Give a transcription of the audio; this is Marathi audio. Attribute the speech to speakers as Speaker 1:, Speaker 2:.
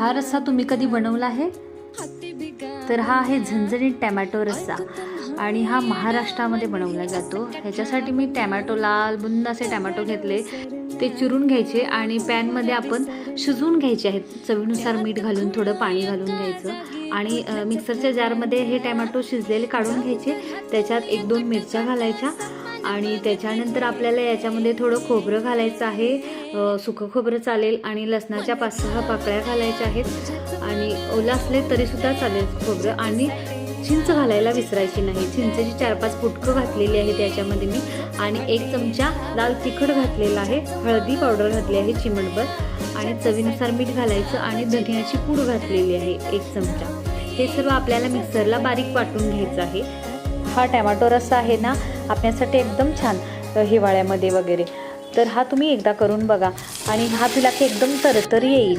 Speaker 1: हा रस्सा तुम्ही कधी बनवला आहे? तर हा आहे झणझणीत टॅमॅटो रस्सा आणि हा महाराष्ट्रामध्ये बनवला जातो। ह्याच्यासाठी मी टॅमॅटो लाल बुंद असे टॅमॅटो घेतले, ते चिरून घ्यायचे आणि पॅनमध्ये आपण शिजवून घ्यायचे आहेत। चवीनुसार मीठ घालून थोडं पाणी घालून घ्यायचं आणि मिक्सरच्या जारमध्ये हे टॅमॅटो शिजलेले काढून घ्यायचे। त्याच्यात 1-2 मिरच्या घालायच्या आणि त्याच्यानंतर आपल्याला याच्यामध्ये थोडं खोबरं घालायचं आहे, सुकं खोबरं चालेल आणि लसणाच्या 5-6 पाकळ्या घालायच्या आहेत आणि ओलं असले तरीसुद्धा चालेल खोबरं। आणि चिंच घालायला विसरायची नाही, चिंचेची 4-5 फुटकं घातलेली आहेत याच्यामध्ये मी आणि 1 चमचा लाल तिखट घातलेला आहे, हळदी पावडर घातली आहे चिमटभर आणि चवीनुसार मीठ घालायचं आणि धनियाची पूड घातलेली आहे 1 चमचा। हे सर्व आपल्याला मिक्सरला बारीक वाटून घ्यायचं आहे। हा टॅमॅटो रस्सा आहे ना आपल्यासाठी एकदम छान हिवाळ्यामध्ये वगैरे, तर हा तुम्ही एकदा करून बघा आणि हा पिला की एकदम तरतरी येईल।